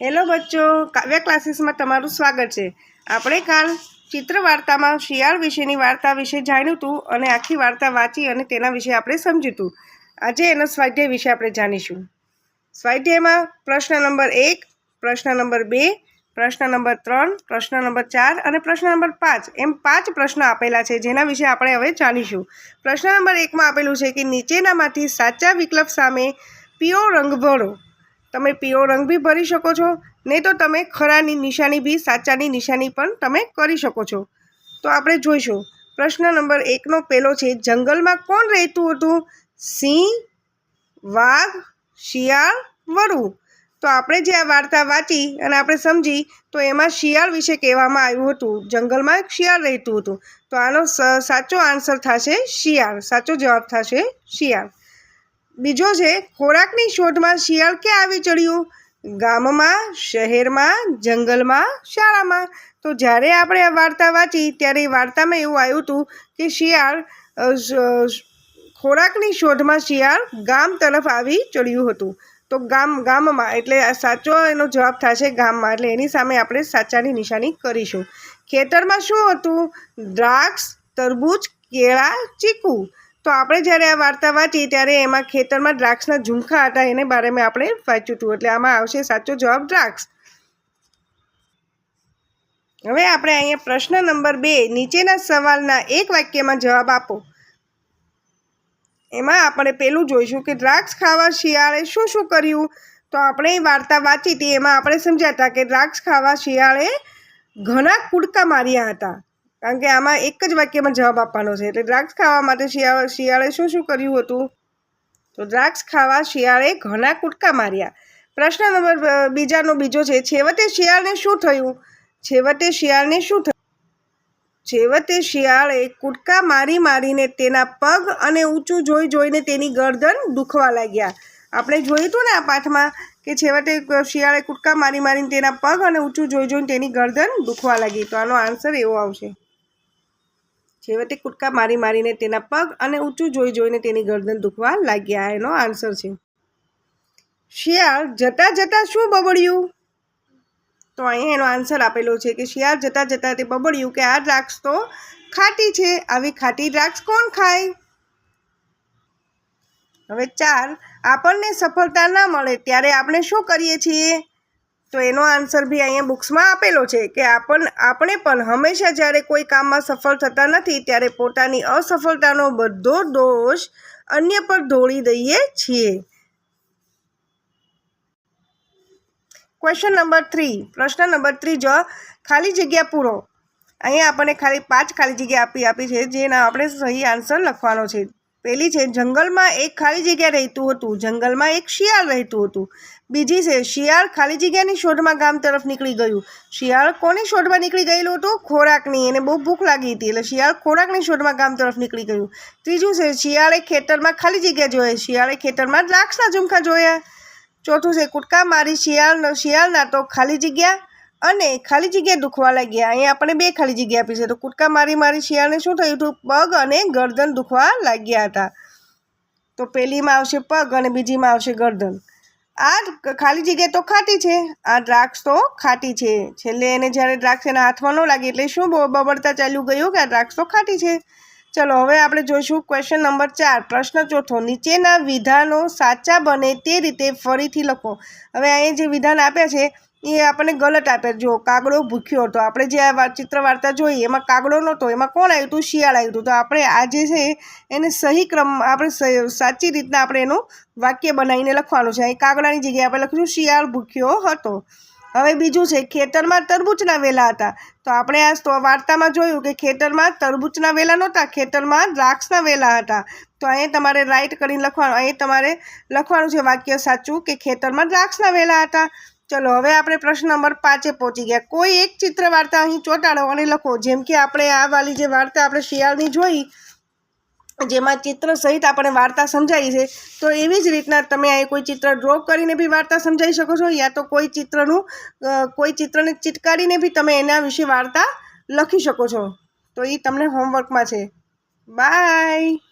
Hello બચ્ચો, કાવ્ય ક્લાસીસમાં તમારું સ્વાગત છે। આપણે કાલ ચિત્ર વાર્તામાં શિયાળ વિશેની વાર્તા વિશે જાણ્યું હતું અને આખી વાર્તા વાંચી અને તેના વિશે આપણે સમજ્યું હતું। આજે એનો સ્વાધ્યાય વિશે આપણે જાણીશું। સ્વાધ્યાયમાં પ્રશ્ન નંબર 1, પ્રશ્ન નંબર 2, પ્રશ્ન નંબર 3, પ્રશ્ન નંબર 4 અને પ્રશ્ન નંબર 5 એમ 5 પ્રશ્ન આપેલા છે, જેના વિશે આપણે હવે જાણીશું। પ્રશ્ન નંબર 1માં આપેલું છે કે નીચેનામાંથી સાચા વિકલ્પ સામે પીળો રંગ ભરો। તમે પીળો રંગ બી ભરી શકો છો, નહીં તો તમે ખરાની નિશાની બી સાચાની નિશાની પણ તમે કરી શકો છો। તો આપણે જોઈશું। પ્રશ્ન નંબર 1નો પહેલો છે, જંગલમાં કોણ રહેતું હતું? સિંહ, વાઘ, શિયાળ, વરુ। તો આપણે જે આ વાર્તા વાંચી અને આપણે સમજી તો એમાં શિયાળ વિશે કહેવામાં આવ્યું હતું, જંગલમાં એક શિયાળ રહેતું હતું। તો આનો સાચો આન્સર થશે શિયાળ, સાચો જવાબ થશે શિયાળ। બીજો છે, ખોરાકની શોધમાં શિયાળ ક્યાં આવી ચડ્યું? ગામમાં, શહેરમાં, જંગલમાં, શાળામાં। તો જ્યારે આપણે આ વાર્તા વાંચી ત્યારે એ વાર્તામાં એવું આવ્યું હતું કે શિયાળ ખોરાકની શોધમાં શિયાળ ગામ તરફ આવી ચડ્યું હતું। તો ગામમાં એટલે સાચો એનો જવાબ થશે ગામમાં, એટલે એની સામે આપણે સાચાની નિશાની કરીશું। ખેતરમાં શું હતું? દ્રાક્ષ, તરબૂચ, કેળા, ચીકુ। તો આપણે જ્યારે આ વાર્તા વાંચી ત્યારે એમાં ખેતરમાં દ્રાક્ષના ઝુમખા હતા, એને બારેમાં આપણે વાંચ્યું હતું, એટલે આમાં આવશે સાચો જવાબ દ્રાક્ષ। હવે આપણે અહીંયા પ્રશ્ન નંબર 2, નીચેના સવાલના એક વાક્યમાં જવાબ આપો। એમાં આપણે પેલું જોઈશું કે દ્રાક્ષ ખાવા શિયાળે શું શું કર્યું? તો આપણે એ વાર્તા વાંચી હતી એમાં આપણે સમજ્યા હતા કે દ્રાક્ષ ખાવા શિયાળે ઘણા કૂદકા માર્યા હતા, કારણ કે આમાં એક જ વાક્યમાં જવાબ આપવાનો છે। એટલે દ્રાક્ષ ખાવા માટે શિયાળે શું શું કર્યું હતું? તો દ્રાક્ષ ખાવા શિયાળે ઘણા કૂદકા માર્યા। પ્રશ્ન નંબર બીજો છે, છેવટે શિયાળને શું થયું? છેવટે શિયાળને શું થયું? છેવટે શિયાળે કૂદકા મારીને તેના પગ અને ઊંચું જોઈને તેની ગરદન દુખવા લાગ્યા। આપણે જોયું હતું ને આ પાઠમાં કે છેવટે શિયાળે કૂદકા મારીને તેના પગ અને ઊંચું જોઈને તેની ગરદન દુખવા લાગી। તો આનો આન્સર એવો આવશે, છેવટે કૂદકા મારીને તેના પગ અને ઊંચું જોઈને તેની ગરદન દુખવા લાગ્યા, એનો આન્સર છે। શિયાળ જતા જતા શું બબડ્યું? તો અહીંયા એનો આન્સર આપેલો છે કે શિયાળ જતા જતા તે બબડ્યું કે આ દ્રાક્ષ તો ખાટી છે, આવી ખાટી દ્રાક્ષ કોણ ખાય? હવે 4, આપણને સફળતા ના મળે ત્યારે આપણે શું કરીએ છીએ? તો એનો આન્સર બી અહીંયા બુક્સમાં આપેલો છે કે આપણે પણ હંમેશા જ્યારે કોઈ કામમાં સફળ થતા નથી ત્યારે પોતાની અસફળતાનો બધો દોષ અન્ય પર ઢોળી દઈએ છીએ। ક્વેશ્ચન નંબર 3, પ્રશ્ન નંબર 3, ખાલી જગ્યા પૂરો। અહીંયા આપણને ખાલી 5 ખાલી જગ્યા આપી છે, જેના આપણે સહી આન્સર લખવાનો છે। પહેલી છે, જંગલમાં એક ખાલી જગ્યા રહેતું હતું, જંગલમાં એક શિયાળ રહેતું હતું। બીજી છે, શિયાળ ખાલી જગ્યાની શોધમાં ગામ તરફ નીકળી ગયું। શિયાળ કોની શોધમાં નીકળી ગયેલું હતું? ખોરાકની, એને બહુ ભૂખ લાગી હતી એટલે શિયાળ ખોરાકની શોધમાં ગામ તરફ નીકળી ગયું। ત્રીજું છે, શિયાળે ખેતરમાં ખાલી જગ્યા જોઈ, શિયાળે ખેતરમાં દ્રાક્ષના ઝુમખા જોયા। ચોથું છે, કૂદકા મારી શિયાળના તો ખાલી જગ્યા અને ખાલી જગ્યા દુખવા લાગ્યા। અહીંયા આપણે 2 ખાલી જગ્યા આપી છે, તો કૂદકા મારી શિયાળને શું થયું હતું? પગ અને ગરદન દુખવા લાગ્યા હતા। તો પહેલીમાં આવશે પગ અને બીજીમાં આવશે ગરદન। આ ખાલી જગ્યા તો ખાટી છે, આ દ્રાક્ષ તો ખાટી છે। છેલ્લે એને જ્યારે દ્રાક્ષ એના હાથમાં ન લાગી એટલે શું બબડતા ચાલ્યું ગયું કે આ દ્રાક્ષ તો ખાટી છે। ચલો હવે આપણે જોઈશું ક્વેશ્ચન નંબર 4, પ્રશ્ન ચોથો, નીચેના વિધાનો સાચા બને તે રીતે ફરીથી લખો। હવે અહીંયા જે વિધાન આપ્યા છે એ આપણને ગલત આપ્યા। જો કાગડો ભૂખ્યો હતો, આપણે જે આ ચિત્ર વાર્તા જોઈ એમાં કાગડો નહોતો, એમાં કોણ આવ્યું હતું? શિયાળ આવ્યું હતું। તો આપણે આ જે છે એને સહી ક્રમ આપણે સાચી રીતના આપણે એનું વાક્ય બનાવીને લખવાનું છે। અહીં કાગડાની જગ્યાએ આપણે લખીશું શિયાળ ભૂખ્યો હતો। હવે બીજું છે, ખેતરમાં તરબૂચના વેલા હતા। તો આપણે આ વાર્તામાં જોયું કે ખેતરમાં તરબૂચના વેલા નહોતા, ખેતરમાં દ્રાક્ષના વેલા હતા। તો અહીંયા તમારે રાઈટ કરીને લખવાનું, અહીં તમારે લખવાનું છે વાક્ય સાચું કે ખેતરમાં દ્રાક્ષના વેલા હતા। ચલો હવે આપણે પ્રશ્ન નંબર 5 પહોંચી ગયા। કોઈ એક ચિત્ર વાર્તા અહીં ચોંટાડો અને લખો। જેમ કે આપણે આ વાલી જે વાર્તા આપણે શિયાળની જોઈ, જેમાં ચિત્ર સહિત આપણે વાર્તા સમજાવી છે, તો એવી જ રીતના તમે અહીં કોઈ ચિત્ર ડ્રો કરીને બી વાર્તા સમજાવી શકો છો, યા તો કોઈ ચિત્રને ચિટકારીને બી તમે એના વિશે વાર્તા લખી શકો છો। તો એ તમને હોમવર્કમાં છે। બાય।